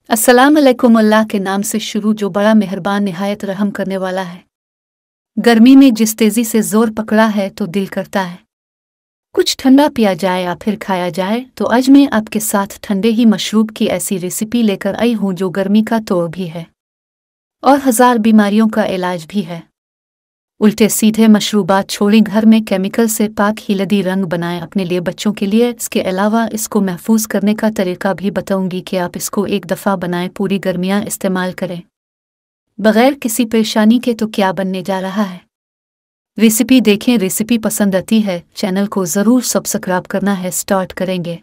अस्सलाम अलैकुम। अल्लाह के नाम से शुरू जो बड़ा मेहरबान निहायत रहम करने वाला है। गर्मी में जिस तेज़ी से ज़ोर पकड़ा है तो दिल करता है कुछ ठंडा पिया जाए या फिर खाया जाए। तो आज मैं आपके साथ ठंडे ही मशरूब की ऐसी रेसिपी लेकर आई हूँ जो गर्मी का तोड़ भी है और हज़ार बीमारियों का इलाज भी है। उल्टे सीधे मशरूबात छोड़ें, घर में केमिकल से पाक हिलदी रंग बनाएं अपने लिए, बच्चों के लिए। इसके अलावा इसको महफूज करने का तरीका भी बताऊंगी कि आप इसको एक दफ़ा बनाएं, पूरी गर्मियां इस्तेमाल करें बगैर किसी परेशानी के। तो क्या बनने जा रहा है, रेसिपी देखें। रेसिपी पसंद आती है चैनल को ज़रूर सब्सक्राइब करना है। स्टार्ट करेंगे।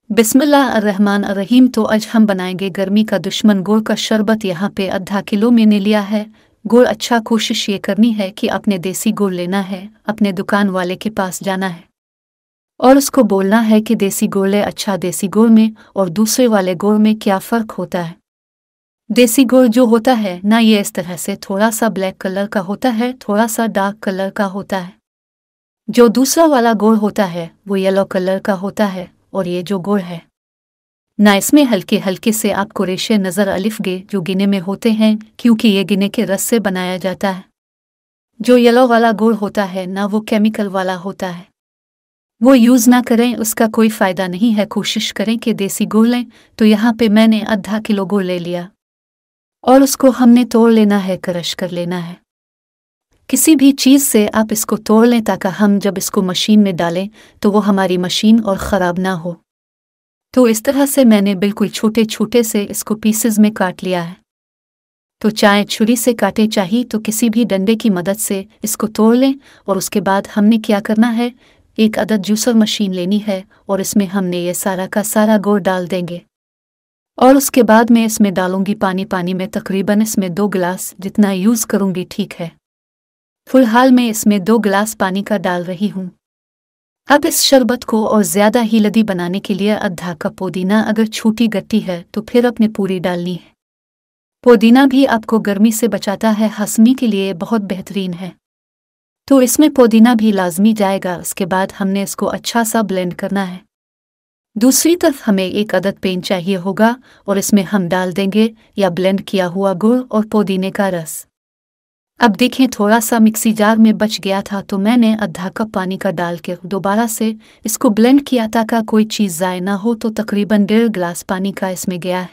बिस्मिल्लाहिर्रहमानिर्रहीम। तो आज हम बनाएंगे गर्मी का दुश्मन गुड़ का शरबत। यहाँ पे आधा किलो मैंने लिया है गुड़। अच्छा, कोशिश ये करनी है कि आपने देसी गुड़ लेना है। अपने दुकान वाले के पास जाना है और उसको बोलना है कि देसी गुड़ ले। अच्छा, देसी गुड़ में और दूसरे वाले गुड़ में क्या फ़र्क होता है। देसी गुड़ जो होता है ना, ये इस तरह से थोड़ा सा ब्लैक कलर का होता है, थोड़ा सा डार्क कलर का होता है। जो दूसरा वाला गुड़ होता है वो येलो कलर का होता है। और ये जो गुड़ है ना, इसमें हल्के हल्के से आपको रेशे नज़र अलिफगे जो गिने में होते हैं, क्योंकि ये गिने के रस से बनाया जाता है। जो येलो वाला गुड़ होता है ना, वो केमिकल वाला होता है, वो यूज़ ना करें, उसका कोई फ़ायदा नहीं है। कोशिश करें कि देसी गुड़ लें। तो यहाँ पे मैंने आधा किलो गुड़ ले लिया और उसको हमने तोड़ लेना है, क्रश कर लेना है। किसी भी चीज़ से आप इसको तोड़ लें ताकि हम जब इसको मशीन में डालें तो वो हमारी मशीन और ख़राब ना हो। तो इस तरह से मैंने बिल्कुल छोटे छोटे से इसको पीसेस में काट लिया है। तो चाहे छुरी से काटे, चाहिए तो किसी भी डंडे की मदद से इसको तोड़ लें। और उसके बाद हमने क्या करना है, एक अदद जूसर मशीन लेनी है और इसमें हमने ये सारा का सारा गुड़ डाल देंगे। और उसके बाद मैं इसमें डालूंगी पानी। पानी में तकरीबन इसमें 2 गिलास जितना यूज़ करूंगी, ठीक है। फिलहाल मैं इसमें 2 गिलास पानी का डाल रही हूँ। अब इस शरबत को और ज़्यादा ही लदी बनाने के लिए आधा कप पुदीना, अगर छोटी गट्टी है तो फिर अपने पूरी डालनी है। पुदीना भी आपको गर्मी से बचाता है, हंसने के लिए बहुत बेहतरीन है। तो इसमें पुदीना भी लाजमी जाएगा। उसके बाद हमने इसको अच्छा सा ब्लेंड करना है। दूसरी तरफ हमें एक अदद पेन चाहिए होगा और इसमें हम डाल देंगे या ब्लेंड किया हुआ गुड़ और पुदीने का रस। अब देखें, थोड़ा सा मिक्सी जार में बच गया था तो मैंने आधा कप पानी का डाल के दोबारा से इसको ब्लेंड किया ताकि कोई चीज़ ज़ाय ना हो। तो तकरीबन 1.5 गिलास पानी का इसमें गया है।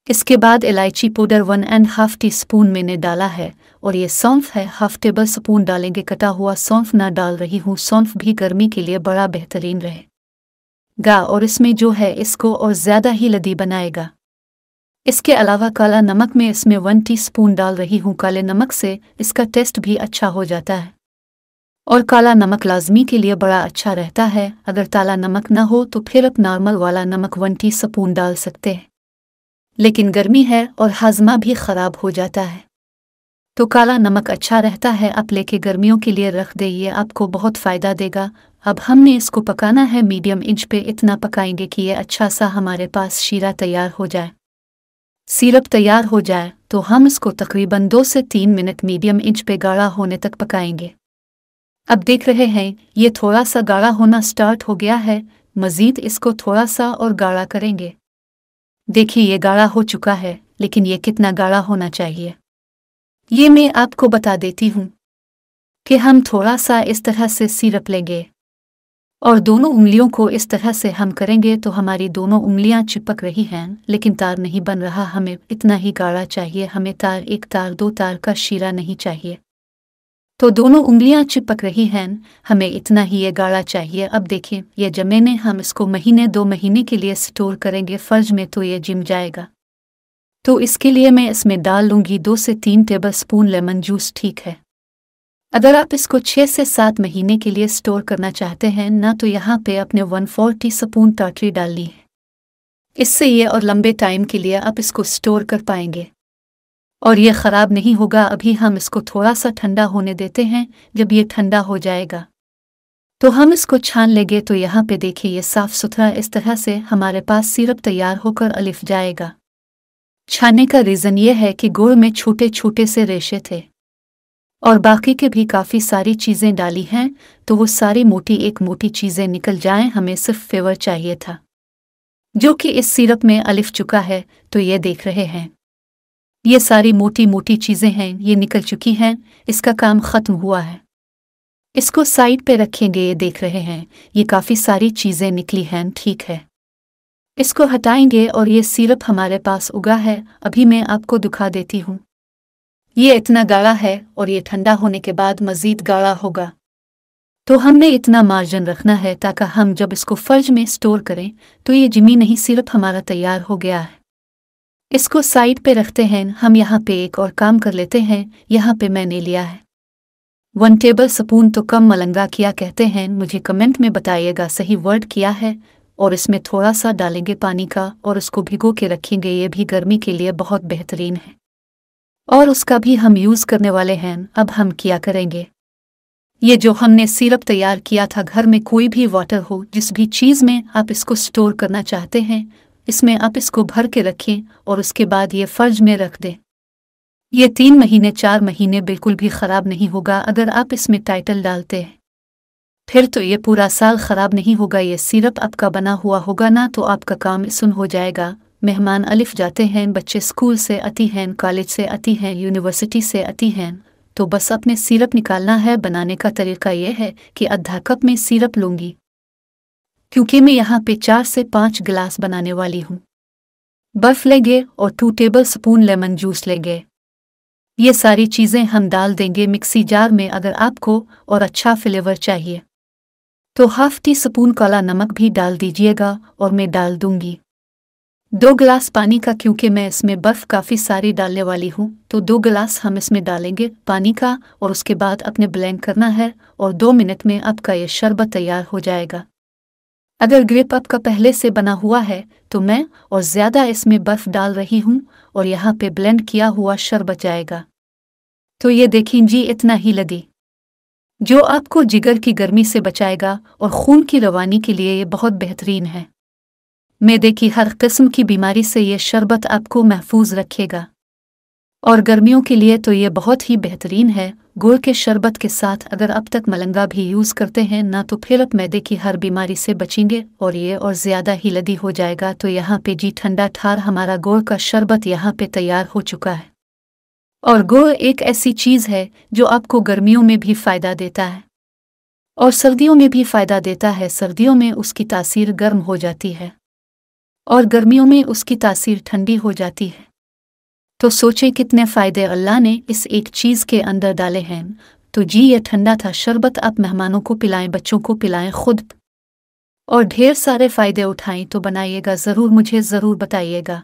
इसके बाद इलायची पाउडर 1.5 टीस्पून मैंने डाला है और ये सौंफ है, हाफ टेबल स्पून डालेंगे। कटा हुआ सौंफ ना डाल रही हूँ, सौंफ भी गर्मी के लिए बड़ा बेहतरीन रहेगा और इसमें जो है इसको और ज़्यादा ही लदी बनाएगा। इसके अलावा काला नमक में इसमें 1 टीस्पून डाल रही हूँ। काले नमक से इसका टेस्ट भी अच्छा हो जाता है और काला नमक लाजमी के लिए बड़ा अच्छा रहता है। अगर काला नमक ना हो तो फिर आप नॉर्मल वाला नमक 1 टीस्पून डाल सकते हैं, लेकिन गर्मी है और हाजमा भी ख़राब हो जाता है तो काला नमक अच्छा रहता है। आप लेके गर्मियों के लिए रख दे, ये आपको बहुत फ़ायदा देगा। अब हमने इसको पकाना है मीडियम इंच पे। इतना पकाएंगे कि ये अच्छा सा हमारे पास शीरा तैयार हो जाए, सिरप तैयार हो जाए। तो हम इसको तकरीबन 2 से 3 मिनट मीडियम इंच पे गाढ़ा होने तक पकाएंगे। अब देख रहे हैं ये थोड़ा सा गाढ़ा होना स्टार्ट हो गया है। मज़ीद इसको थोड़ा सा और गाढ़ा करेंगे। देखिए ये गाढ़ा हो चुका है, लेकिन ये कितना गाढ़ा होना चाहिए ये मैं आपको बता देती हूँ कि हम थोड़ा सा इस तरह से सिरप लेंगे और दोनों उंगलियों को इस तरह से हम करेंगे तो हमारी दोनों उंगलियां चिपक रही हैं, लेकिन तार नहीं बन रहा। हमें इतना ही गाढ़ा चाहिए, हमें तार 1 तार 2 तार का शीरा नहीं चाहिए। तो दोनों उंगलियां चिपक रही हैं, हमें इतना ही ये गाढ़ा चाहिए। अब देखें ये जमेने हम इसको महीने 2 महीने के लिए स्टोर करेंगे फ्रिज में, तो ये जिम जाएगा। तो इसके लिए मैं इसमें डाल लूँगी 2 से 3 टेबल स्पून लेमन जूस, ठीक है। अगर आप इसको 6 से 7 महीने के लिए स्टोर करना चाहते हैं ना, तो यहाँ पे अपने 1/4 टीस्पून टाटरी डालनी है। इससे ये और लंबे टाइम के लिए आप इसको स्टोर कर पाएंगे और ये ख़राब नहीं होगा। अभी हम इसको थोड़ा सा ठंडा होने देते हैं। जब ये ठंडा हो जाएगा तो हम इसको छान लेंगे। तो यहाँ पे देखिए ये साफ़ सुथरा इस तरह से हमारे पास सिरप तैयार होकर अलिफ जाएगा। छानने का रीज़न ये है कि गुड़ में छोटे छोटे से रेशे थे और बाकी के भी काफ़ी सारी चीज़ें डाली हैं, तो वो सारी मोटी एक मोटी चीज़ें निकल जाएं। हमें सिर्फ फ्लेवर चाहिए था। जो कि इस सिरप में अलिफ चुका है, तो ये देख रहे हैं। ये सारी मोटी मोटी चीज़ें हैं, ये निकल चुकी हैं, इसका काम ख़त्म हुआ है। इसको साइड पे रखेंगे, ये देख रहे हैं, ये काफ़ी सारी चीज़ें निकली हैं, ठीक है। इसको हटाएंगे और ये सिरप हमारे पास उगा है, अभी मैं आपको दिखा देती हूँ। ये इतना गाढ़ा है और ये ठंडा होने के बाद मज़ीद गाढ़ा होगा। तो हमने इतना मार्जिन रखना है ताकि हम जब इसको फ्रिज में स्टोर करें तो ये जमी नहीं, सिरप हमारा तैयार हो गया है। इसको साइड पे रखते हैं। हम यहाँ पे एक और काम कर लेते हैं। यहाँ पे मैंने लिया है 1 टेबल स्पून, तो कम मलंगा किया कहते हैं, मुझे कमेंट में बताइएगा सही वर्ड किया है। और इसमें थोड़ा सा डालेंगे पानी का और उसको भिगो के रखेंगे, ये भी गर्मी के लिए बहुत बेहतरीन है और उसका भी हम यूज़ करने वाले हैं। अब हम क्या करेंगे, ये जो हमने सिरप तैयार किया था, घर में कोई भी वाटर हो, जिस भी चीज़ में आप इसको स्टोर करना चाहते हैं, इसमें आप इसको भर के रखें और उसके बाद ये फ्रिज में रख दें। ये 3 महीने 4 महीने बिल्कुल भी ख़राब नहीं होगा अगर आप इसमें टाइटल डालते हैं। फिर तो ये पूरा साल ख़राब नहीं होगा। ये सिरप आपका बना हुआ होगा ना, तो आपका काम सुन हो जाएगा। मेहमान अलिफ जाते हैं, बच्चे स्कूल से आती हैं, कॉलेज से आती हैं, यूनिवर्सिटी से आती हैं, तो बस अपने सिरप निकालना है। बनाने का तरीका यह है कि आधा कप में सिरप लूँगी, क्योंकि मैं यहाँ पे 4 से 5 गिलास बनाने वाली हूँ। बर्फ़ लेंगे और 2 टेबल स्पून लेमन जूस लेंगे। ये सारी चीज़ें हम डाल देंगे मिक्सी जार में। अगर आपको और अच्छा फ्लेवर चाहिए तो ½ टी स्पून काला नमक भी डाल दीजिएगा और मैं डाल दूंगी 2 गिलास पानी का, क्योंकि मैं इसमें बर्फ़ काफ़ी सारी डालने वाली हूँ। तो 2 गिलास हम इसमें डालेंगे पानी का और उसके बाद अपने ब्लेंड करना है और 2 मिनट में आपका ये शरबत तैयार हो जाएगा। अगर ग्रेप आपका पहले से बना हुआ है तो मैं और ज़्यादा इसमें बर्फ़ डाल रही हूँ और यहाँ पे ब्लेंड किया हुआ शरबत जाएगा। तो ये देखें जी, इतना ही लदी, जो आपको जिगर की गर्मी से बचाएगा और खून की रवानी के लिए ये बहुत बेहतरीन है। मैदे की हर किस्म की बीमारी से ये शरबत आपको महफूज रखेगा और गर्मियों के लिए तो ये बहुत ही बेहतरीन है। गुड़ के शरबत के साथ अगर अब तक मलंगा भी यूज़ करते हैं ना, तो फिर आप मैदे की हर बीमारी से बचेंगे और ये और ज़्यादा ही लदी हो जाएगा। तो यहाँ पे जी ठंडा ठार हमारा गुड़ का शरबत यहाँ पे तैयार हो चुका है। और गुड़ एक ऐसी चीज़ है जो आपको गर्मियों में भी फ़ायदा देता है और सर्दियों में भी फ़ायदा देता है। सर्दियों में उसकी तासीर गर्म हो जाती है और गर्मियों में उसकी तासीर ठंडी हो जाती है। तो सोचें कितने फ़ायदे अल्लाह ने इस एक चीज़ के अंदर डाले हैं। तो जी ये ठंडा था शरबत, आप मेहमानों को पिलाएं, बच्चों को पिलाएं, खुद और ढेर सारे फ़ायदे उठाएं। तो बनाइएगा ज़रूर, मुझे ज़रूर बताइएगा।